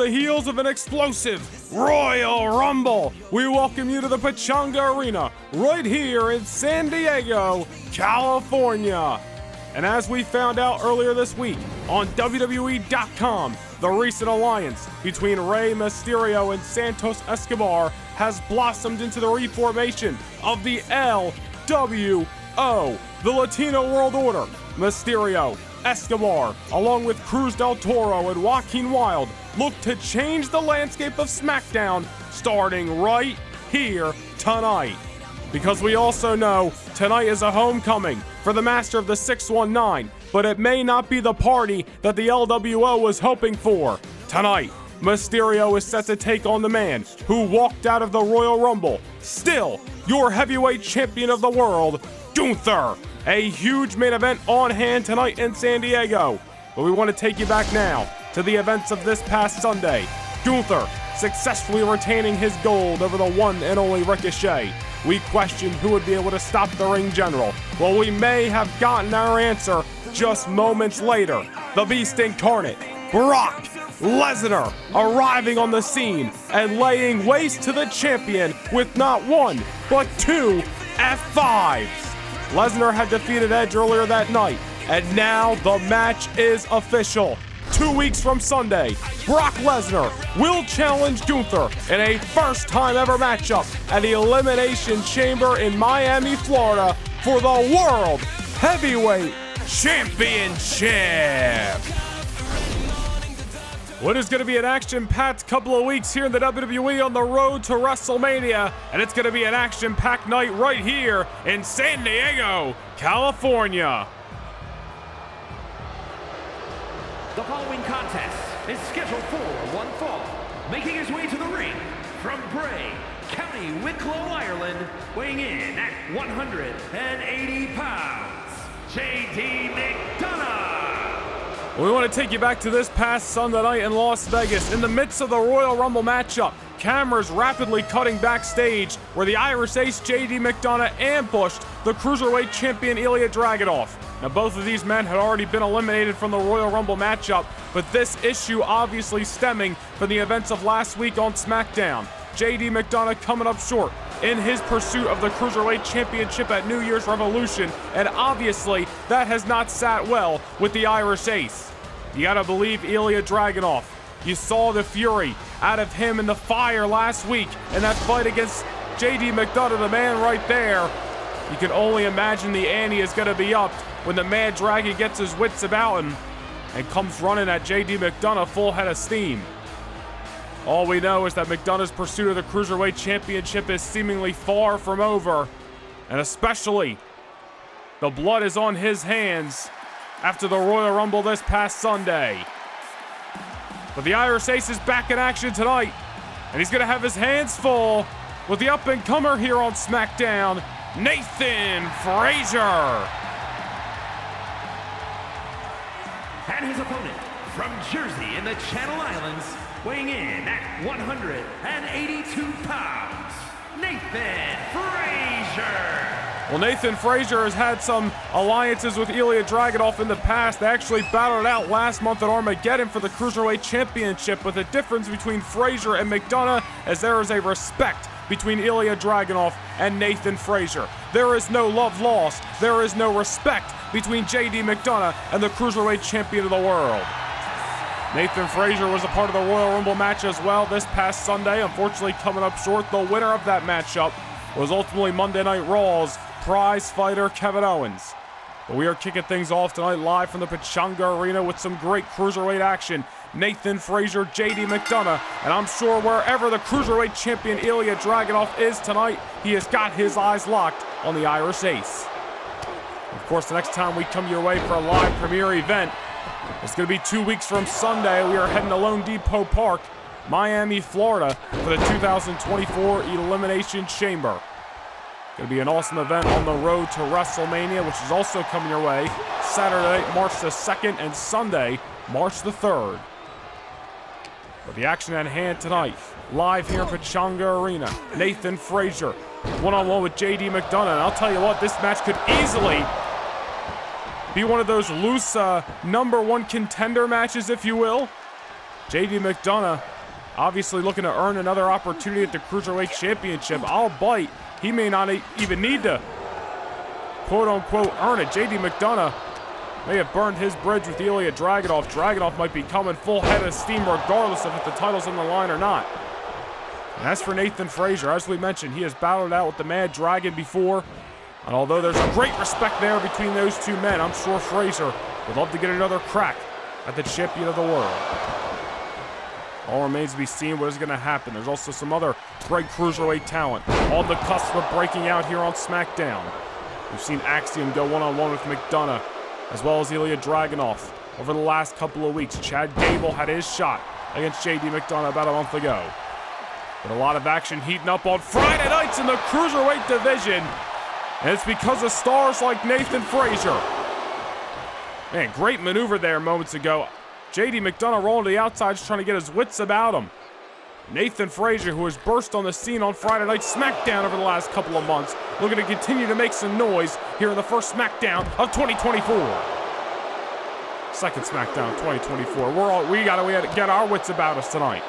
the heels of an explosive Royal Rumble, we welcome you to the Pechanga Arena right here in San Diego, California. And as we found out earlier this week on WWE.com, the recent alliance between Rey Mysterio and Santos Escobar has blossomed into the reformation of the L.W.O, the Latino World Order. Mysterio, Escobar, along with Cruz del Toro and Joaquin Wilde, look to change the landscape of SmackDown starting right here tonight. Because we also know tonight is a homecoming for the master of the 619, but it may not be the party that the L.W.O was hoping for. Tonight, Mysterio is set to take on the man who walked out of the Royal Rumble, still your heavyweight champion of the world, Gunther. A huge main event on hand tonight in San Diego. But we want to take you back now to the events of this past Sunday. Gunther successfully retaining his gold over the one and only Ricochet. We questioned who would be able to stop the ring general. Well, we may have gotten our answer just moments later. The Beast Incarnate, Brock Lesnar, arriving on the scene and laying waste to the champion with not one, but two F5s. Lesnar had defeated Edge earlier that night, and now the match is official. 2 weeks from Sunday, Brock Lesnar will challenge Gunther in a first-time ever matchup at the Elimination Chamber in Miami, Florida for the World Heavyweight Championship. What is going to be an action-packed couple of weeks here in the WWE on the road to WrestleMania, and it's going to be an action-packed night right here in San Diego, California. The following contest is scheduled for one fall. Making his way to the ring from Bray, County Wicklow, Ireland, weighing in at 180 pounds, J.D. McDonagh. We want to take you back to this past Sunday night in Las Vegas. In the midst of the Royal Rumble matchup, cameras rapidly cutting backstage where the Irish Ace J.D. McDonagh ambushed the Cruiserweight Champion Ilya Dragunov. Now, both of these men had already been eliminated from the Royal Rumble matchup, but this issue obviously stemming from the events of last week on SmackDown. J.D. McDonagh coming up short in his pursuit of the Cruiserweight Championship at New Year's Revolution, and obviously that has not sat well with the Irish Ace. You gotta believe Ilya Dragunov. You saw the fury out of him in the fire last week in that fight against J.D. McDonagh, the man right there. You can only imagine the ante is gonna be upped when the Mad Dragon gets his wits about him and comes running at J.D. McDonagh full head of steam. All we know is that McDonagh's pursuit of the Cruiserweight Championship is seemingly far from over, and especially the blood is on his hands after the Royal Rumble this past Sunday. But the Irish Ace is back in action tonight, and he's gonna have his hands full with the up-and-comer here on SmackDown, Nathan Frazer. And his opponent from Jersey in the Channel Islands, weighing in at 182 pounds, Nathan Frazer. Well, Nathan Frazer has had some alliances with Ilya Dragunov in the past. They actually battled it out last month at Armageddon for the Cruiserweight Championship, with the difference between Frazer and McDonagh as there is a respect between Ilya Dragunov and Nathan Frazer. There is no love lost. There is no respect between J.D. McDonagh and the Cruiserweight Champion of the world. Nathan Frazer was a part of the Royal Rumble match as well this past Sunday, unfortunately coming up short. The winner of that matchup was ultimately Monday Night Raw's prize fighter Kevin Owens. But we are kicking things off tonight live from the Pechanga Arena with some great Cruiserweight action. Nathan Frazer, J.D. McDonagh, and I'm sure wherever the Cruiserweight Champion Ilya Dragunov is tonight, he has got his eyes locked on the Irish Ace. Of course, the next time we come your way for a live premiere event, it's going to be 2 weeks from Sunday. We are heading to Lone Depot Park, Miami, Florida, for the 2024 Elimination Chamber. Going to be an awesome event on the road to WrestleMania, which is also coming your way Saturday, March the 2nd, and Sunday, March the 3rd. But the action at hand tonight, live here in Pechanga Arena, Nathan Frazer, one-on-one with J.D. McDonagh. And I'll tell you what, this match could easily be one of those loose number one contender matches, if you will. J.D. McDonagh obviously looking to earn another opportunity at the Cruiserweight Championship. I'll bite. He may not even need to quote-unquote earn it. JD McDonagh may have burned his bridge with Ilya Dragunov. Dragunov might be coming full head of steam regardless of if the title's on the line or not. And as for Nathan Frazer, as we mentioned, he has battled out with the Mad Dragon before. And although there's a great respect there between those two men, I'm sure Frazer would love to get another crack at the champion of the world. All remains to be seen what is going to happen. There's also some other great Cruiserweight talent on the cusp of breaking out here on SmackDown. We've seen Axiom go one-on-one with McDonagh, as well as Ilya Dragunov. Over the last couple of weeks, Chad Gable had his shot against JD McDonagh about a month ago. But a lot of action heating up on Friday nights in the Cruiserweight division. And it's because of stars like Nathan Frazer. Man, great maneuver there moments ago. JD McDonagh rolling to the outside, just trying to get his wits about him. Nathan Frazer, who has burst on the scene on Friday Night SmackDown over the last couple of months, looking to continue to make some noise here in the first SmackDown of 2024. Second SmackDown of 2024. We gotta get our wits about us tonight.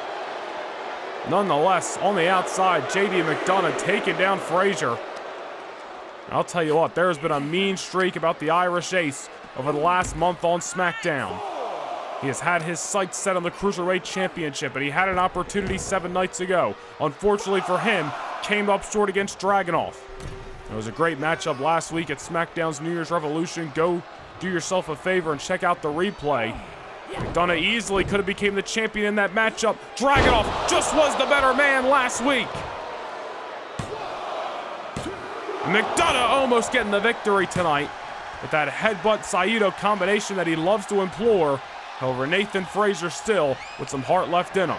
Nonetheless, on the outside, JD McDonagh taking down Frazer. I'll tell you what, there's been a mean streak about the Irish Ace over the last month on SmackDown. He has had his sights set on the Cruiserweight Championship, and he had an opportunity 7 nights ago. Unfortunately for him, came up short against Dragunov. It was a great matchup last week at SmackDown's New Year's Revolution. Go do yourself a favor and check out the replay. McDonagh easily could have became the champion in that matchup. Dragunov just was the better man last week. McDonagh almost getting the victory tonight with that headbutt Saito combination that he loves to implore. However, Nathan Frazer still with some heart left in him.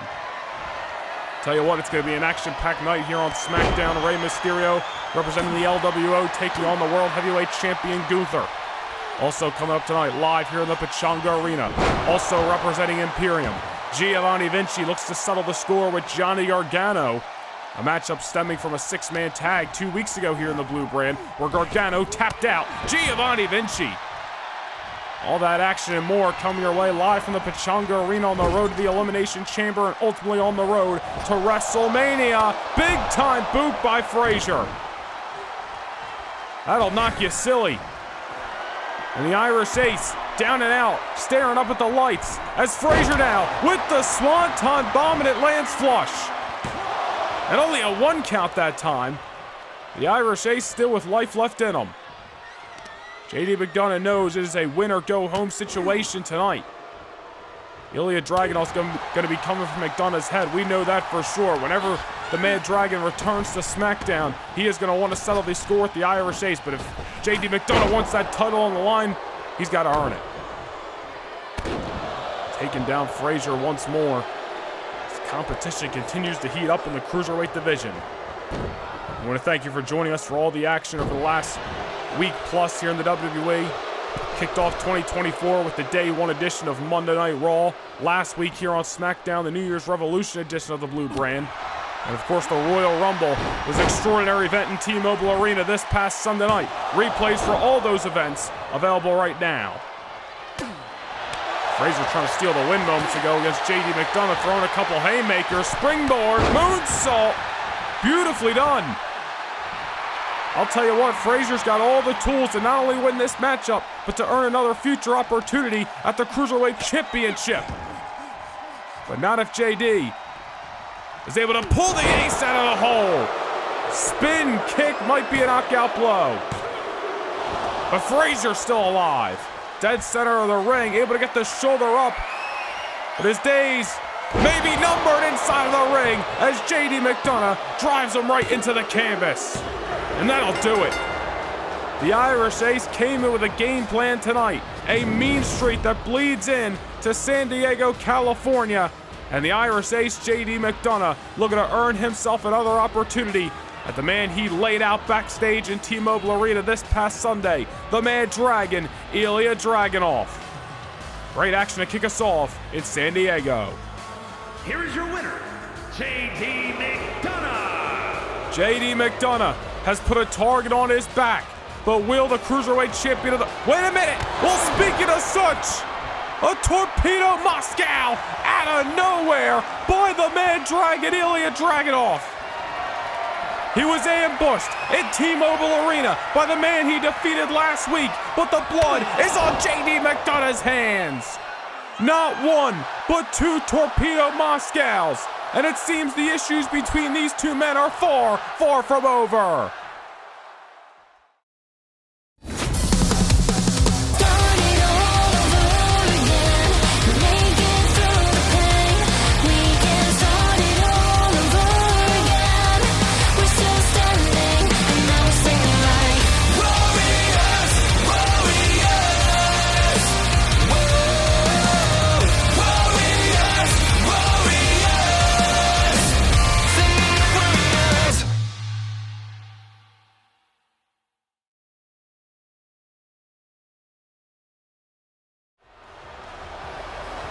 Tell you what, it's going to be an action-packed night here on SmackDown. Rey Mysterio representing the L.W.O. taking on the World Heavyweight Champion Gunther. Also coming up tonight live here in the Pechanga Arena. Also representing Imperium, Giovanni Vinci looks to settle the score with Johnny Gargano. A matchup stemming from a 6-man tag 2 weeks ago here in the Blue Brand, where Gargano tapped out Giovanni Vinci. All that action and more coming your way live from the Pechanga Arena on the road to the Elimination Chamber and ultimately on the road to WrestleMania. Big time boot by Frazer. That'll knock you silly. And the Irish Ace down and out, staring up at the lights as Frazer now with the Swanton Bomb, and it lands flush. And only a 1 count that time. The Irish Ace still with life left in him. JD McDonagh knows it is a win-or-go-home situation tonight. Ilya Dragunov's going to be coming from McDonagh's head. We know that for sure. Whenever the Mad Dragon returns to SmackDown, he is going to want to settle the score with the Irish Ace. But if JD McDonagh wants that title on the line, he's got to earn it. Taking down Frazer once more. This competition continues to heat up in the Cruiserweight division. I want to thank you for joining us for all the action over the last week plus here in the WWE. Kicked off 2024 with the Day 1 edition of Monday Night Raw. Last week here on SmackDown, the New Year's Revolution edition of the Blue Brand. And of course, the Royal Rumble was an extraordinary event in T-Mobile Arena this past Sunday night. Replays for all those events available right now. Frazer trying to steal the win moments ago against JD McDonagh, throwing a couple haymakers. Springboard, moonsault. Beautifully done. I'll tell you what, Frazer's got all the tools to not only win this matchup, but to earn another future opportunity at the Cruiserweight Championship. But not if JD is able to pull the ace out of the hole. Spin kick might be a knockout blow. But Frazer's still alive. Dead center of the ring, able to get the shoulder up. But his days may be numbered inside of the ring as JD McDonagh drives him right into the canvas. And that'll do it. The Irish Ace came in with a game plan tonight. A mean streak that bleeds in to San Diego, California. And the Irish Ace, JD McDonagh, looking to earn himself another opportunity at the man he laid out backstage in T-Mobile Arena this past Sunday, the Mad Dragon, Ilya Dragunov. Great action to kick us off in San Diego. Here is your winner, JD McDonagh. JD McDonagh has put a target on his back, but will the Cruiserweight Champion of the... Wait a minute! Well, speaking of such, A torpedo Moscow out of nowhere by the man Dragon, Ilya Dragunov. He was ambushed in T-Mobile Arena by the man he defeated last week, but the blood is on JD McDonagh's hands. Not one, but two torpedo Moscows. And it seems the issues between these two men are far, far from over.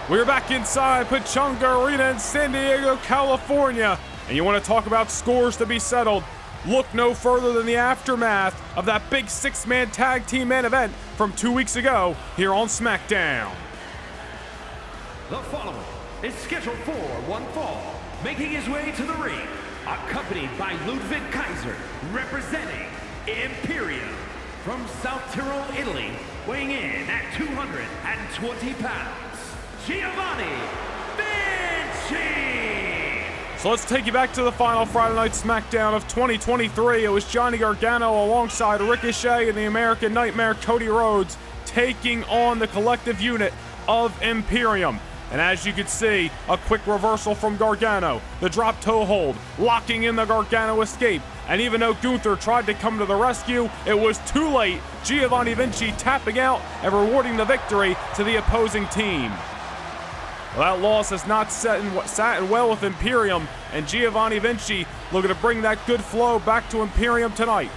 We're back inside Pechanga Arena in San Diego, California. And you want to talk about scores to be settled? Look no further than the aftermath of that big six-man tag team main event from 2 weeks ago here on SmackDown. The following is scheduled for one fall, making his way to the ring, accompanied by Ludwig Kaiser, representing Imperium. From South Tyrol, Italy, weighing in at 220 pounds. Giovanni, Vinci! So let's take you back to the final Friday Night SmackDown of 2023. It was Johnny Gargano alongside Ricochet and the American Nightmare Cody Rhodes taking on the collective unit of Imperium. And as you can see, a quick reversal from Gargano. The drop toe hold, locking in the Gargano escape. And even though Gunther tried to come to the rescue, it was too late. Giovanni Vinci tapping out and rewarding the victory to the opposing team. Well, that loss has not sat in well with Imperium, and Giovanni Vinci looking to bring that good flow back to Imperium tonight.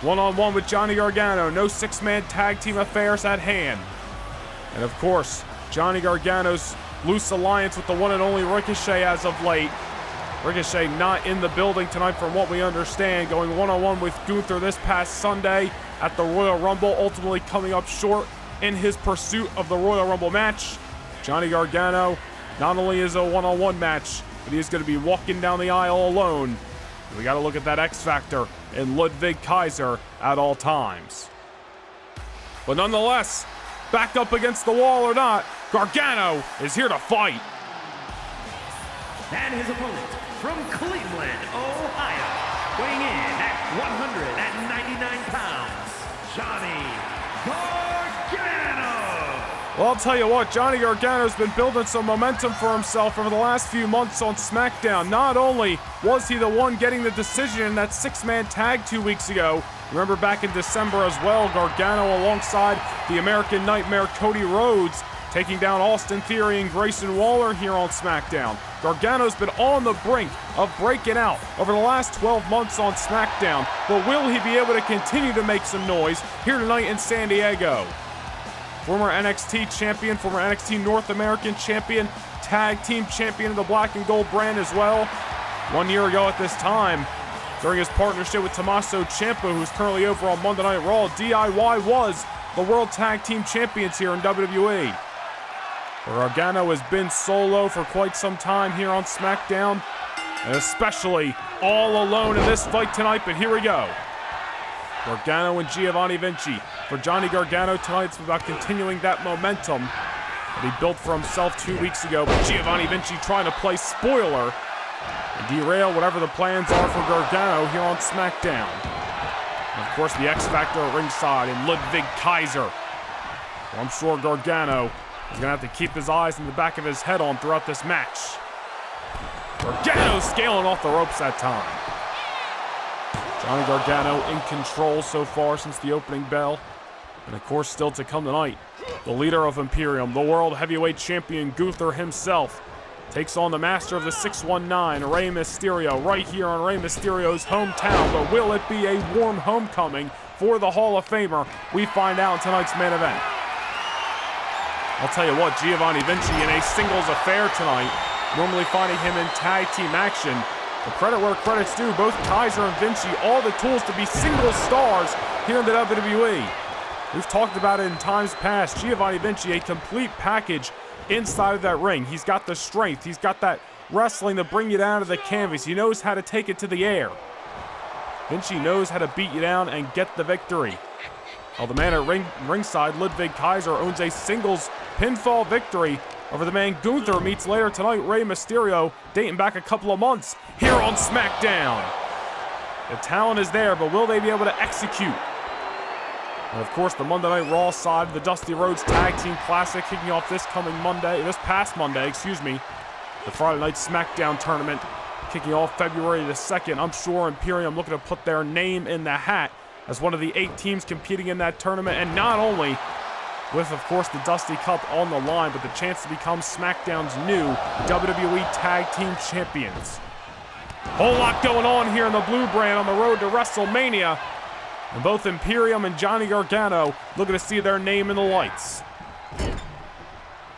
One-on-one with Johnny Gargano, no six-man tag team affairs at hand. And of course, Johnny Gargano's loose alliance with the one and only Ricochet as of late. Ricochet not in the building tonight from what we understand, going one-on-one with Gunther this past Sunday at the Royal Rumble, ultimately coming up short in his pursuit of the Royal Rumble match. Johnny Gargano not only is a one-on-one match, but he is going to be walking down the aisle alone. We got to look at that X Factor in Ludwig Kaiser at all times. But nonetheless, backed up against the wall or not, Gargano is here to fight. And his opponent from Cleveland, Ohio, weighing in at 199 pounds, Johnny Gargano. Well, I'll tell you what, Johnny Gargano's been building some momentum for himself over the last few months on SmackDown. Not only was he the one getting the decision in that six-man tag 2 weeks ago, remember back in December as well, Gargano alongside the American Nightmare Cody Rhodes taking down Austin Theory and Grayson Waller here on SmackDown. Gargano's been on the brink of breaking out over the last 12 months on SmackDown, but will he be able to continue to make some noise here tonight in San Diego? Former NXT champion, former NXT North American champion, tag team champion of the black and gold brand as well. 1 year ago at this time, during his partnership with Tommaso Ciampa, who's currently over on Monday Night Raw, DIY was the World Tag Team Champions here in WWE. Gargano has been solo for quite some time here on SmackDown, and especially all alone in this fight tonight, but here we go. Gargano and Giovanni Vinci. For Johnny Gargano tonight, it's about continuing that momentum that he built for himself 2 weeks ago, but Giovanni Vinci trying to play spoiler and derail whatever the plans are for Gargano here on SmackDown. And of course, the X Factor at ringside in Ludwig Kaiser. Well, I'm sure Gargano is going to have to keep his eyes in the back of his head on throughout this match. Gargano scaling off the ropes that time. Johnny Gargano in control so far since the opening bell. And of course, still to come tonight, the leader of Imperium, the World Heavyweight Champion Gunther himself, takes on the master of the 619, Rey Mysterio, right here on Rey Mysterio's hometown. But will it be a warm homecoming for the Hall of Famer? We find out in tonight's main event. I'll tell you what, Giovanni Vinci in a singles affair tonight, normally finding him in tag team action. The credit where credit's due, both Kaiser and Vinci, all the tools to be single stars here in the WWE. We've talked about it in times past. Giovanni Vinci, a complete package inside of that ring. He's got the strength. He's got that wrestling to bring you down to the canvas. He knows how to take it to the air. Vinci knows how to beat you down and get the victory. Well, the man at ringside, Ludwig Kaiser, owns a singles pinfall victory over the man Gunther. Meets later tonight Rey Mysterio, dating back a couple of months here on SmackDown. The talent is there, but will they be able to execute? And of course, the Monday Night Raw side of the Dusty Rhodes Tag Team Classic kicking off this past Monday, The Friday Night SmackDown tournament kicking off February the 2nd. I'm sure Imperium looking to put their name in the hat as one of the 8 teams competing in that tournament, and not only with, of course, the Dusty Cup on the line, but the chance to become SmackDown's new WWE Tag Team Champions. Whole lot going on here in the blue brand on the road to WrestleMania, and both Imperium and Johnny Gargano looking to see their name in the lights.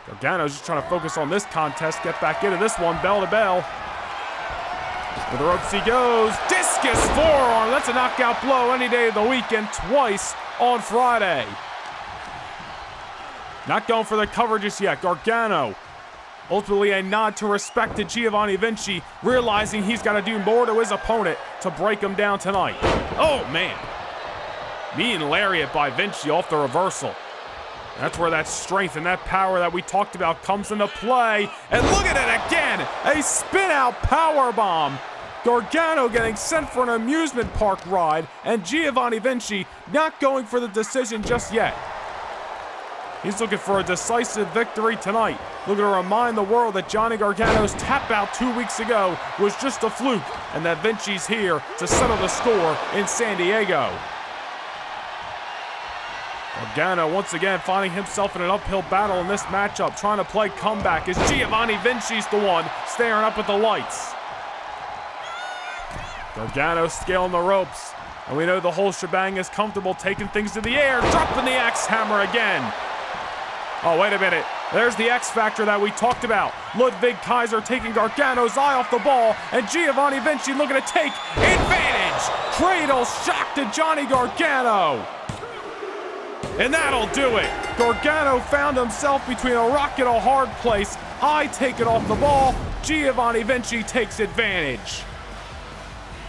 Gargano's just trying to focus on this contest, get back into this one, bell to bell. To the ropes he goes, discus forearm, that's a knockout blow any day of the week and twice on Friday. Not going for the cover just yet. Gargano, ultimately a nod to respect to Giovanni Vinci, realizing he's got to do more to his opponent to break him down tonight. Oh man, mean lariat by Vinci off the reversal. That's where that strength and that power that we talked about comes into play. And look at it again, a spin out power bomb. Gargano getting sent for an amusement park ride, and Giovanni Vinci not going for the decision just yet. He's looking for a decisive victory tonight. Looking to remind the world that Johnny Gargano's tap out 2 weeks ago was just a fluke, and that Vinci's here to settle the score in San Diego. Gargano once again finding himself in an uphill battle in this matchup, trying to play comeback as Giovanni Vinci's the one staring up at the lights. Gargano scaling the ropes, and we know the whole shebang is comfortable, taking things to the air, dropping the X hammer again. Oh, wait a minute. There's the X factor that we talked about. Ludwig Kaiser taking Gargano's eye off the ball, and Giovanni Vinci looking to take advantage. Cradle shock to Johnny Gargano. And that'll do it. Gargano found himself between a rock and a hard place. Eye taken off the ball. Giovanni Vinci takes advantage.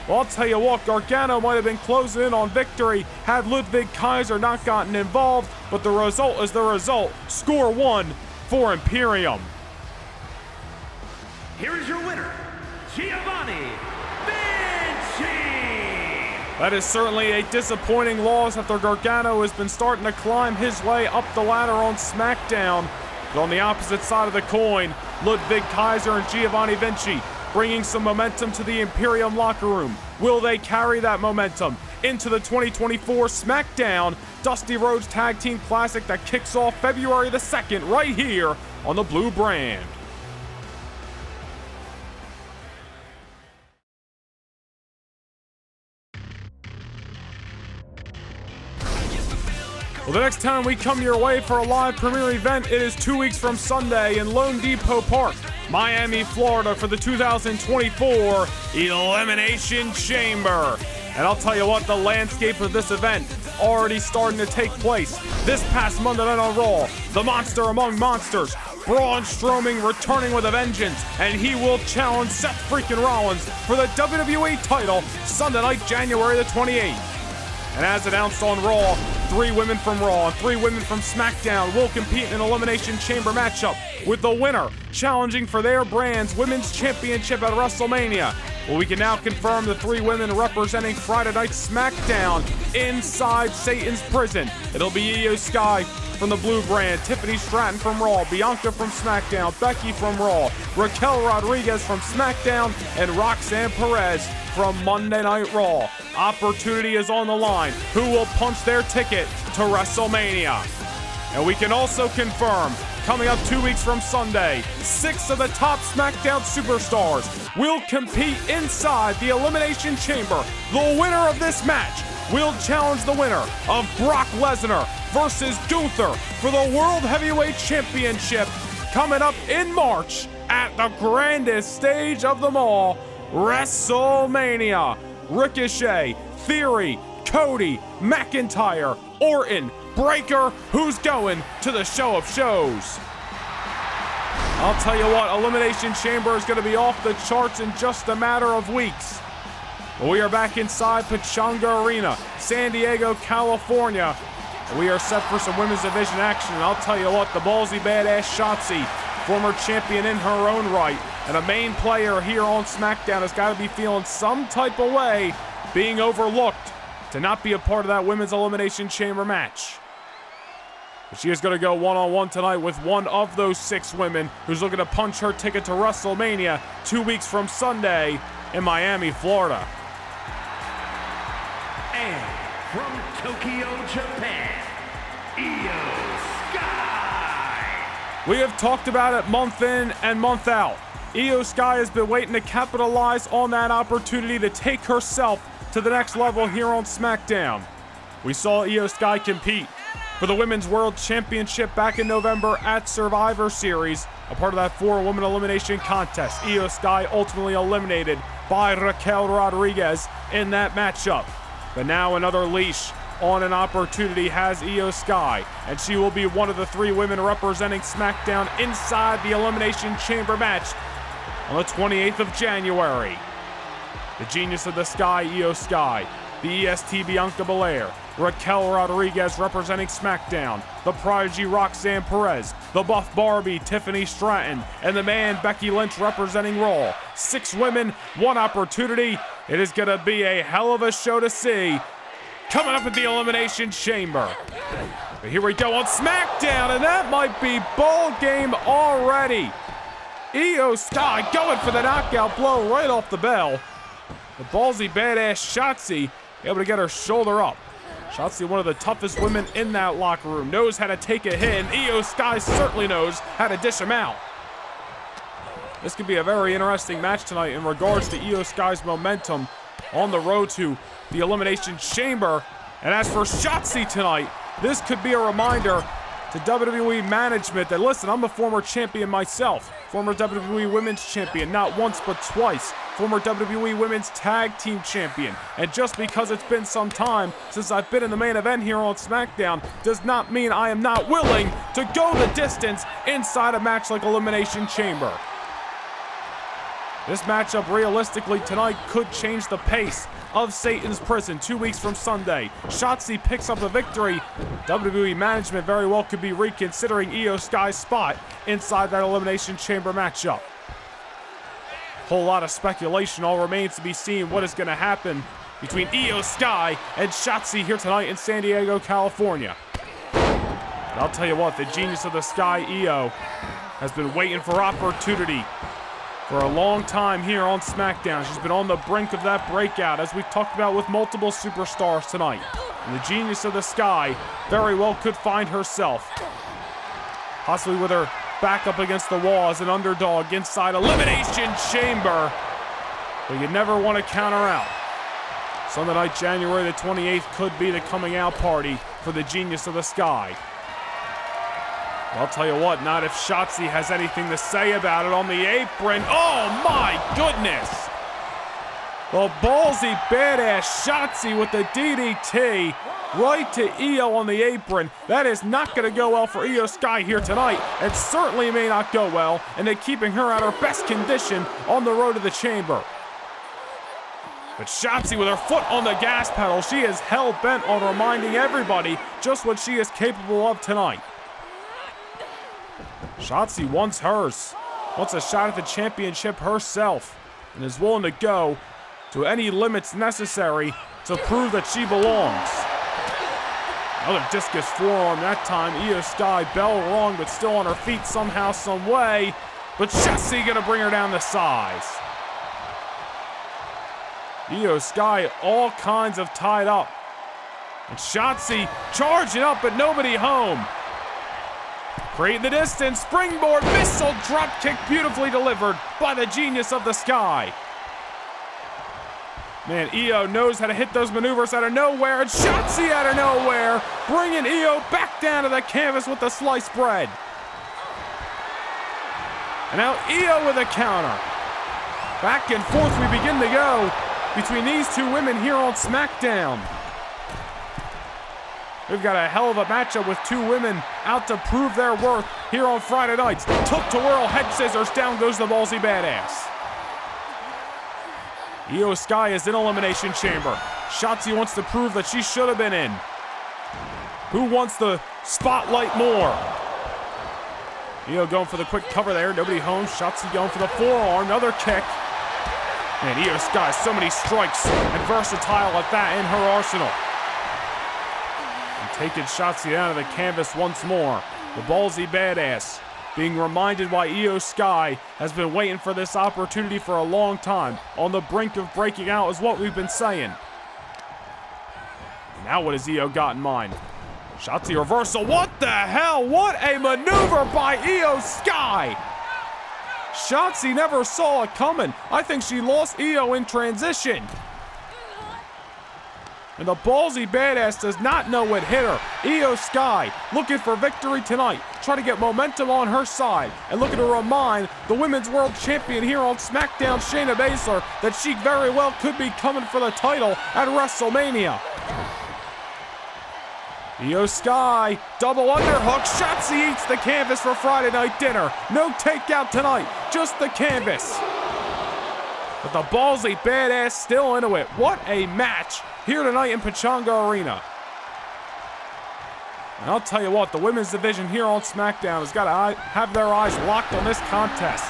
Well, I'll tell you what, Gargano might have been closing in on victory had Ludwig Kaiser not gotten involved, but the result is the result. Score 1 for Imperium. Here is your winner, Giovanni Vinci. That is certainly a disappointing loss after Gargano has been starting to climb his way up the ladder on SmackDown. But on the opposite side of the coin, Ludwig Kaiser and Giovanni Vinci bringing some momentum to the Imperium locker room. Will they carry that momentum into the 2024 SmackDown Dusty Rhodes Tag Team Classic that kicks off February the 2nd right here on the Blue Brand? Well, the next time we come your way for a live premiere event, it is 2 weeks from Sunday in Lone Depot Park, Miami, Florida, for the 2024 Elimination Chamber. And I'll tell you what, the landscape of this event already starting to take place. This past Monday Night on Raw, the monster among monsters, Braun Strowman returning with a vengeance, and he will challenge Seth freaking Rollins for the WWE title Sunday night, January the 28th. And as announced on Raw, 3 women from Raw and 3 women from SmackDown will compete in an Elimination Chamber matchup, with the winner challenging for their brand's Women's Championship at WrestleMania. Well, we can now confirm the 3 women representing Friday Night SmackDown inside Satan's prison. It'll be Iyo Sky from the Blue Brand, Tiffany Stratton from Raw, Bianca from SmackDown, Becky from Raw, Raquel Rodriguez from SmackDown, and Roxanne Perez from Monday Night Raw. Opportunity is on the line. Who will punch their ticket to WrestleMania? And we can also confirm, coming up 2 weeks from Sunday, 6 of the top SmackDown superstars will compete inside the Elimination Chamber. The winner of this match will challenge the winner of Brock Lesnar versus Gunther for the World Heavyweight Championship, coming up in March at the grandest stage of them all, WrestleMania. Ricochet, Theory, Cody, McIntyre, Orton, breaker. Who's going to the show of shows? I'll tell you what, Elimination Chamber is going to be off the charts in just a matter of weeks. We are back inside Pechanga Arena, San Diego, California. We are set for some women's division action, and I'll tell you what, the ballsy badass Shotzi, former champion in her own right, and a main player here on SmackDown, has got to be feeling some type of way being overlooked to not be a part of that women's Elimination Chamber match. But she is going to go one-on-one tonight with one of those 6 women who's looking to punch her ticket to WrestleMania 2 weeks from Sunday in Miami, Florida. And from Tokyo, Japan, Iyo Sky. We have talked about it month in and month out. Iyo Sky has been waiting to capitalize on that opportunity to take herself to the next level here on SmackDown. We saw Iyo Sky compete for the Women's World Championship back in November at Survivor Series, a part of that 4-woman elimination contest. Iyo Sky ultimately eliminated by Raquel Rodriguez in that matchup. But now another leash on an opportunity has Iyo Sky, and she will be one of the 3 women representing SmackDown inside the Elimination Chamber match on the 28th of January. The Genius of the Sky, Iyo Sky, the EST Bianca Belair, Raquel Rodriguez representing SmackDown, the Prodigy Roxanne Perez, the Buff Barbie Tiffany Stratton, and the Man Becky Lynch representing Raw. 6 women, 1 opportunity. It is going to be a hell of a show to see coming up at the Elimination Chamber. But here we go on SmackDown, and that might be ball game already. Iyo Sky going for the knockout blow right off the bell. The ballsy badass Shotzi able to get her shoulder up. Shotzi, one of the toughest women in that locker room, knows how to take a hit, and Iyo Sky certainly knows how to dish him out. This could be a very interesting match tonight in regards to Iyo Sky's momentum on the road to the Elimination Chamber. And as for Shotzi tonight, this could be a reminder to WWE management that, listen, I'm a former champion myself. Former WWE Women's Champion, not once but twice. Former WWE Women's Tag Team Champion. And just because it's been some time since I've been in the main event here on SmackDown does not mean I am not willing to go the distance inside a match like Elimination Chamber. This matchup realistically tonight could change the pace of Satan's Prison 2 weeks from Sunday. Shotzi picks up the victory. WWE management very well could be reconsidering Iyo Sky's spot inside that Elimination Chamber matchup. Whole lot of speculation. All remains to be seen what is going to happen between Iyo Sky and Shotzi here tonight in San Diego, California. But I'll tell you what, the Genius of the Sky, Iyo, has been waiting for opportunity for a long time here on SmackDown. She's been on the brink of that breakout, as we've talked about with multiple superstars tonight. And the Genius of the Sky very well could find herself, possibly with her back up against the wall as an underdog inside Elimination Chamber. But you never want to count her out. Sunday night, January the 28th, could be the coming out party for the Genius of the Sky. I'll tell you what, not if Shotzi has anything to say about it on the apron. Oh my goodness! The ballsy badass Shotzi with the DDT right to Iyo on the apron. That is not going to go well for Iyo Sky here tonight, and certainly may not go well into keeping her at her best condition on the road to the chamber. But Shotzi with her foot on the gas pedal, she is hell-bent on reminding everybody just what she is capable of tonight. Shotzi wants hers, wants a shot at the championship herself, and is willing to go to any limits necessary to prove that she belongs. Another discus forearm that time. Iyo Sky, bell rung, but still on her feet somehow, some way. But Shotzi gonna bring her down to size. Iyo Sky all kinds of tied up. And Shotzi charging up, but nobody home. Creating the distance, springboard, missile, drop kick, beautifully delivered by the Genius of the Sky. Man, Iyo knows how to hit those maneuvers out of nowhere, and Shotzi out of nowhere, bringing Iyo back down to the canvas with the sliced bread. And now Iyo with a counter. Back and forth we begin to go between these two women here on SmackDown. We've got a hell of a matchup with two women out to prove their worth here on Friday nights. Took to World Head Scissors. Down goes the ballsy badass. Iyo Sky is in Elimination Chamber. Shotzi wants to prove that she should have been in. Who wants the spotlight more? Iyo going for the quick cover there. Nobody home. Shotzi going for the forearm. Another kick. And Iyo Sky, so many strikes and versatile at that in her arsenal. And taking Shotzi down to the canvas once more. The ballsy badass being reminded why Iyo Sky has been waiting for this opportunity for a long time. On the brink of breaking out is what we've been saying. Now what has Iyo got in mind? Shotzi reversal. What the hell? What a maneuver by Iyo Sky! Shotzi never saw it coming. I think she lost Iyo in transition. And the ballsy badass does not know what hit her. Iyo Sky looking for victory tonight. Trying to get momentum on her side. And looking to remind the Women's World Champion here on SmackDown, Shayna Baszler, that she very well could be coming for the title at WrestleMania. Iyo Sky, double underhook. Shotzi eats the canvas for Friday night dinner. No takeout tonight, just the canvas. But the ballsy badass still into it. What a match here tonight in Pechanga Arena. And I'll tell you what, the women's division here on SmackDown has got to have their eyes locked on this contest.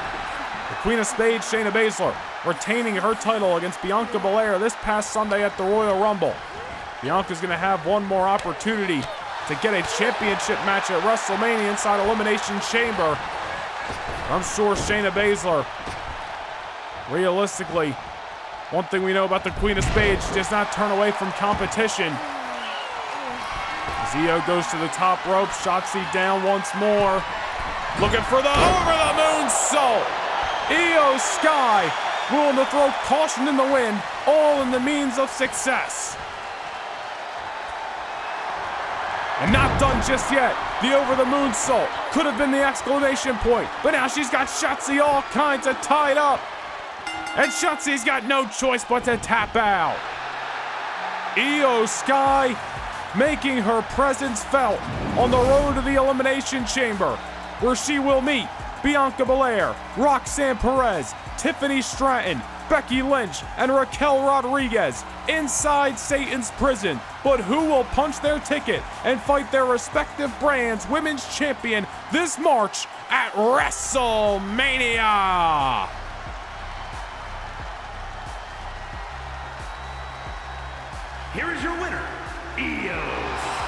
The Queen of Spades, Shayna Baszler, retaining her title against Bianca Belair this past Sunday at the Royal Rumble. Bianca's going to have one more opportunity to get a championship match at WrestleMania inside Elimination Chamber. I'm sure Shayna Baszler, realistically, one thing we know about the Queen of Spades, she does not turn away from competition. Iyo goes to the top rope, Shotzi down once more. Looking for the over-the-moonsault. Iyo Sky willing to throw caution in the wind, all in the means of success. And not done just yet. The over-the-moonsault could have been the exclamation point, but now she's got Shotzi all kinds of tied up. And Shotzi's got no choice but to tap out. Iyo Sky making her presence felt on the road to the Elimination Chamber, where she will meet Bianca Belair, Roxanne Perez, Tiffany Stratton, Becky Lynch, and Raquel Rodriguez inside Satan's prison. But who will punch their ticket and fight their respective brands' women's champion this March at WrestleMania? Here is your winner, Iyo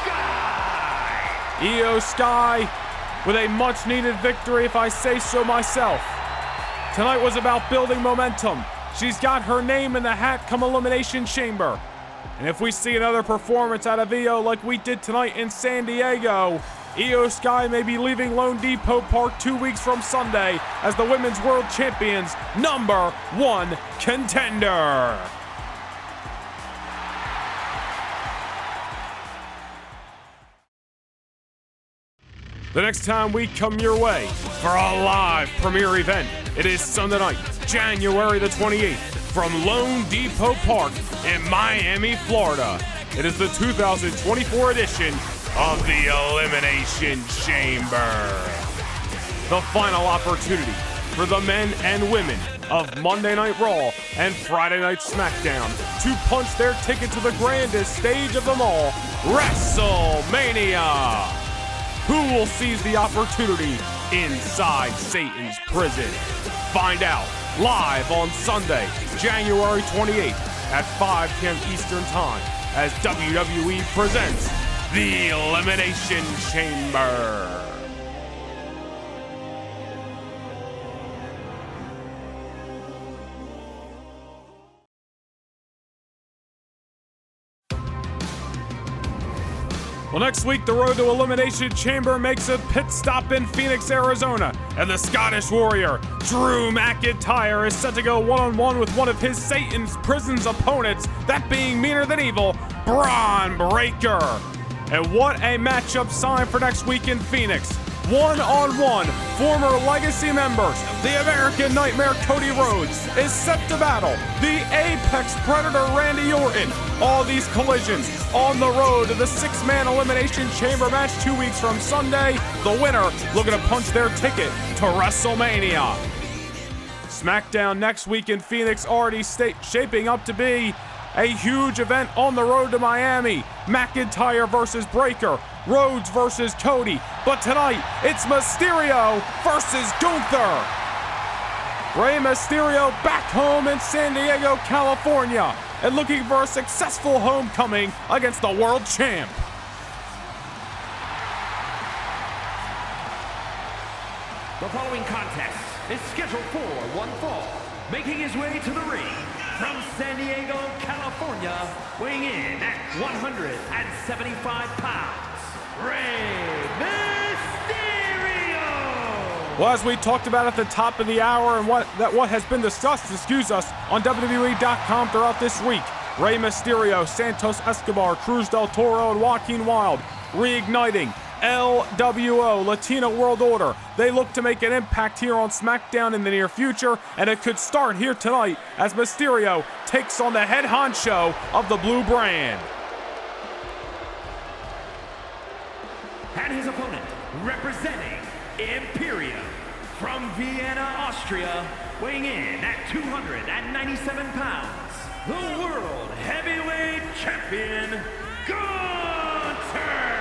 Sky. Iyo Sky with a much-needed victory, if I say so myself. Tonight was about building momentum. She's got her name in the hat come Elimination Chamber. And if we see another performance out of Iyo like we did tonight in San Diego, Iyo Sky may be leaving Lone Depot Park 2 weeks from Sunday as the Women's World Champion's #1 contender. The next time we come your way for a live premiere event, it is Sunday night, January the 28th, from Lone Depot Park in Miami, Florida. It is the 2024 edition of the Elimination Chamber. The final opportunity for the men and women of Monday Night Raw and Friday Night SmackDown to punch their ticket to the grandest stage of them all, WrestleMania. Who will seize the opportunity inside Satan's prison? Find out live on Sunday, January 28th at 5 p.m. Eastern Time as WWE presents the Elimination Chamber. Well, next week, the road to Elimination Chamber makes a pit stop in Phoenix, Arizona, and the Scottish Warrior, Drew McIntyre, is set to go one-on-one with one of his Satan's prison's opponents, that being meaner than evil, Braun Breaker. And what a matchup sign for next week in Phoenix. one-on-one. Former Legacy members, the American Nightmare Cody Rhodes is set to battle the Apex Predator Randy Orton. All these collisions on the road to the 6-man Elimination Chamber match 2 weeks from Sunday. The winner looking to punch their ticket to WrestleMania. SmackDown next week in Phoenix already shaping up to be a huge event on the road to Miami. McIntyre versus Breakker, Rhodes versus Cody. But tonight, it's Mysterio versus Gunther. Rey Mysterio back home in San Diego, California, and looking for a successful homecoming against the world champ. The following contest is scheduled for one fall. Making his way to the ring from San Diego, California, weighing in at 175 pounds, Rey Mysterio! Well, as we talked about at the top of the hour and what has been discussed, on WWE.com throughout this week, Rey Mysterio, Santos Escobar, Cruz del Toro, and Joaquin Wilde reigniting L.W.O, Latino World Order. They look to make an impact here on SmackDown in the near future, and it could start here tonight as Mysterio takes on the head honcho of the blue brand. And his opponent, representing Imperium from Vienna, Austria, weighing in at 297 pounds, the World Heavyweight Champion, Gunther!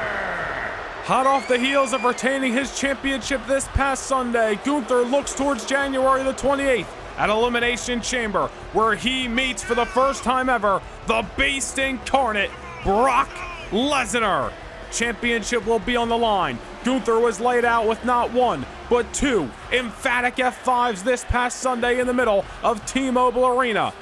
Hot off the heels of retaining his championship this past Sunday, Gunther looks towards January the 28th at Elimination Chamber, where he meets for the first time ever the Beast Incarnate, Brock Lesnar. Championship will be on the line. Gunther was laid out with not one, but two emphatic F5s this past Sunday in the middle of T-Mobile Arena.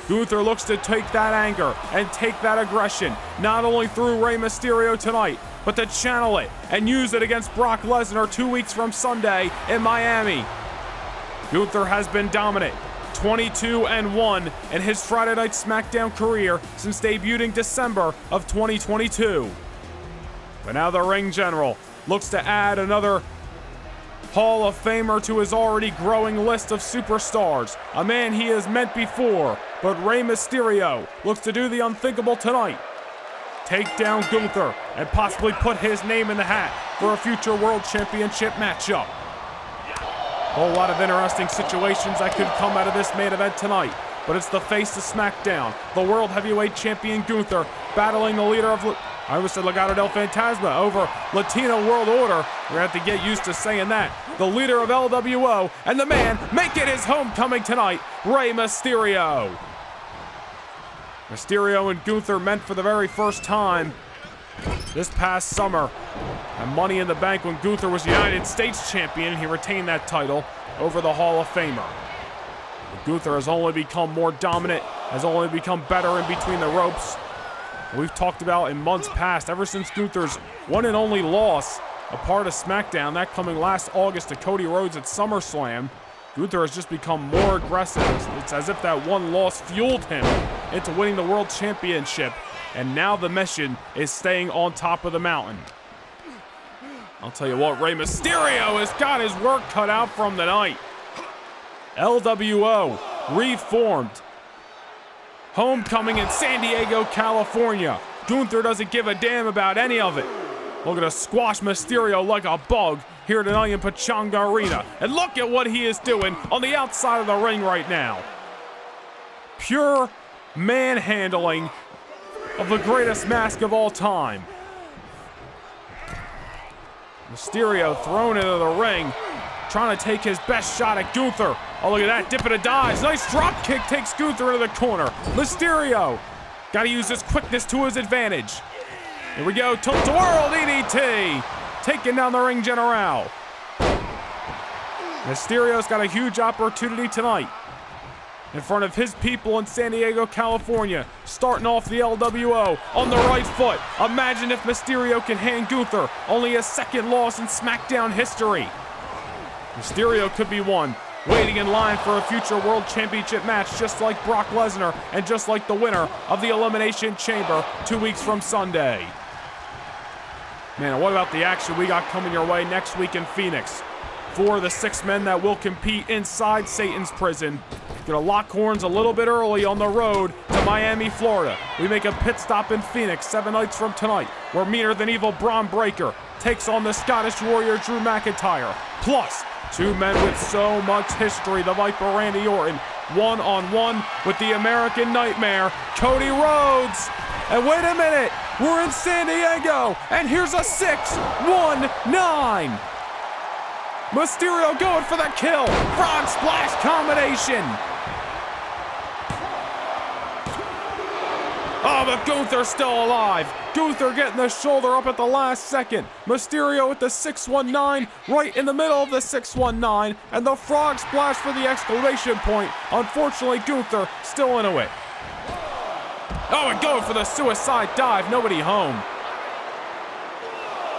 Gunther looks to take that anger and take that aggression, not only through Rey Mysterio tonight, but to channel it and use it against Brock Lesnar 2 weeks from Sunday in Miami. Gunther has been dominant, 22-1 in his Friday Night SmackDown career since debuting December of 2022. But now the ring general looks to add another Hall of Famer to his already growing list of superstars, a man he has met before, but Rey Mysterio looks to do the unthinkable tonight. Take down Gunther and possibly put his name in the hat for a future World Championship matchup. A whole lot of interesting situations that could come out of this main event tonight, but it's the face of SmackDown, the World Heavyweight Champion Gunther, battling the leader of Legado del Fantasma over Latino World Order. We're going to have to get used to saying that. The leader of L.W.O. and the man making his homecoming tonight, Rey Mysterio. Mysterio and Gunther met for the very first time this past summer at Money in the Bank when Gunther was United States Champion. He retained that title over the Hall of Famer. But Gunther has only become more dominant, has only become better in between the ropes. We've talked about in months past, ever since Gunther's one and only loss, a part of SmackDown, that coming last August to Cody Rhodes at SummerSlam, Gunther has just become more aggressive. It's as if that one loss fueled him into winning the World Championship, and now the mission is staying on top of the mountain. I'll tell you what, Rey Mysterio has got his work cut out from tonight. L.W.O. reformed. Homecoming in San Diego, California. Gunther doesn't give a damn about any of it. Looking to squash Mysterio like a bug here tonight in Pechanga Arena. And look at what he is doing on the outside of the ring right now. Pure manhandling of the greatest mask of all time. Mysterio thrown into the ring, trying to take his best shot at Gunther. Oh, look at that, dipping a dive. Nice drop kick takes Gunther into the corner. Mysterio, got to use his quickness to his advantage. Here we go, tilt-a-whirl DDT, taking down the ring general. Mysterio's got a huge opportunity tonight in front of his people in San Diego, California, starting off the L.W.O. on the right foot. Imagine if Mysterio can hand Gunther only a second loss in SmackDown history. Mysterio could be one, waiting in line for a future World Championship match just like Brock Lesnar and just like the winner of the Elimination Chamber 2 weeks from Sunday. Man, what about the action we got coming your way next week in Phoenix? 4 of the 6 men that will compete inside Satan's prison. Gonna lock horns a little bit early on the road to Miami, Florida. We make a pit stop in Phoenix 7 nights from tonight, where meaner than evil Braun Breaker takes on the Scottish Warrior Drew McIntyre. Plus, 2 men with so much history, the Viper Randy Orton, one-on-one with the American Nightmare, Cody Rhodes. And wait a minute, we're in San Diego, and here's a 6-1-9. Mysterio going for the kill. Frog splash combination. Oh, but Gunther's still alive. Gunther getting the shoulder up at the last second. Mysterio with the 619 right in the middle of the 619, and the frog splash for the exclamation point. Unfortunately, Gunther still into it. Oh, and going for the suicide dive. Nobody home.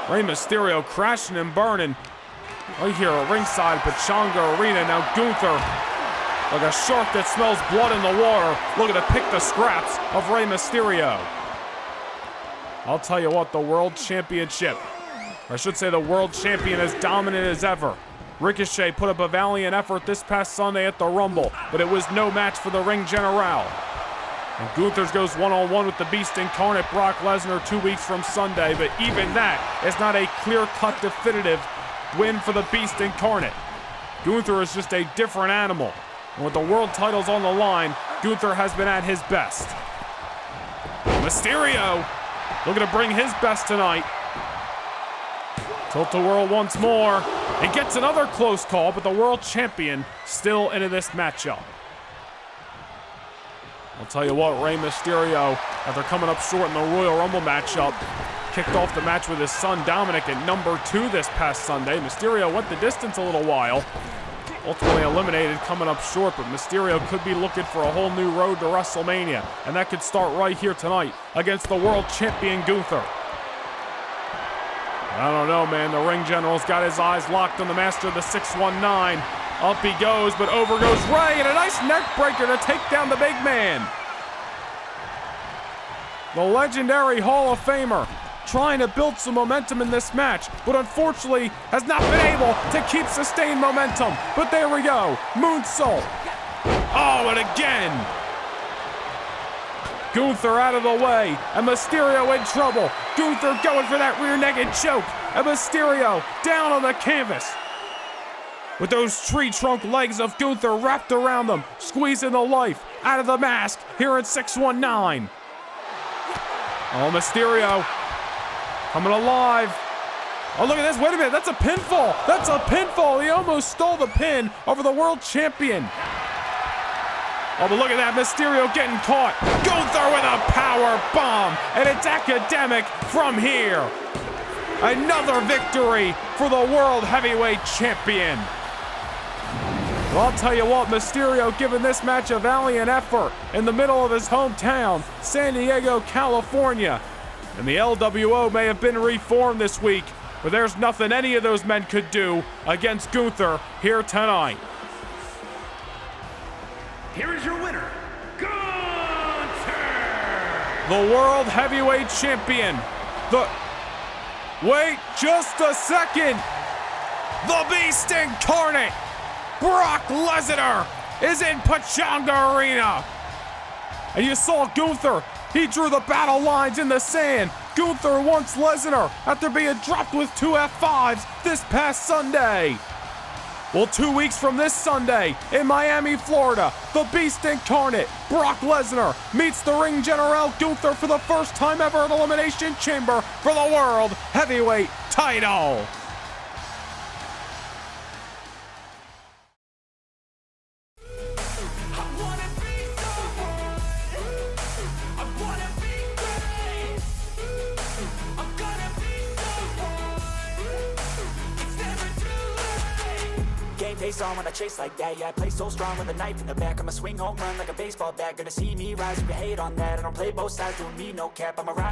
Rey Mysterio crashing and burning. Right here at ringside, Pechanga Arena. Now Gunther, like a shark that smells blood in the water, looking to pick the scraps of Rey Mysterio. I'll tell you what, the World Championship, or I should say the World Champion, as dominant as ever. Ricochet put up a valiant effort this past Sunday at the Rumble, but it was no match for the Ring General. And Gunther goes one-on-one with the Beast Incarnate Brock Lesnar 2 weeks from Sunday, but even that is not a clear-cut definitive win for the Beast Incarnate. Gunther is just a different animal. And with the world titles on the line, Gunther has been at his best. Mysterio looking to bring his best tonight. Tilt-a-whirl once more. It gets another close call, but the world champion still into this matchup. I'll tell you what, Rey Mysterio, after coming up short in the Royal Rumble matchup, kicked off the match with his son Dominic at number 2 this past Sunday. Mysterio went the distance a little while. Ultimately eliminated, coming up short, but Mysterio could be looking for a whole new road to WrestleMania, and that could start right here tonight against the world champion Gunther. I don't know, man. The Ring General's got his eyes locked on the master of the 619. Up he goes, but over goes Rey, and a nice neck breaker to take down the big man. The legendary Hall of Famer trying to build some momentum in this match, but unfortunately has not been able to keep sustained momentum. But there we go, moonsault. Oh, and again. Gunther out of the way, and Mysterio in trouble. Gunther going for that rear naked choke, and Mysterio down on the canvas. With those tree trunk legs of Gunther wrapped around them, squeezing the life out of the mask here at 619. Oh, Mysterio coming alive. Oh, look at this. Wait a minute. That's a pinfall. That's a pinfall. He almost stole the pin over the world champion. Oh, but look at that. Mysterio getting caught. Gunther with a power bomb. And it's academic from here. Another victory for the World Heavyweight Champion. Well, I'll tell you what, Mysterio giving this match a valiant effort in the middle of his hometown, San Diego, California. And the L.W.O may have been reformed this week, but there's nothing any of those men could do against Gunther here tonight. Here is your winner, Gunther! The World Heavyweight Champion. Wait just a second. The Beast Incarnate, Brock Lesnar, is in Pechanga Arena. And you saw Gunther. He drew the battle lines in the sand. Gunther wants Lesnar after being dropped with 2 F5s this past Sunday. Well, 2 weeks from this Sunday in Miami, Florida, the Beast Incarnate, Brock Lesnar, meets the Ring General Gunther for the first time ever at Elimination Chamber for the World Heavyweight title. Face on when I chase like that, yeah, I play so strong with a knife in the back. I'ma swing home run like a baseball bat. Gonna see me rise if you hate on that. I don't play both sides, doing me no cap. I'm a ride.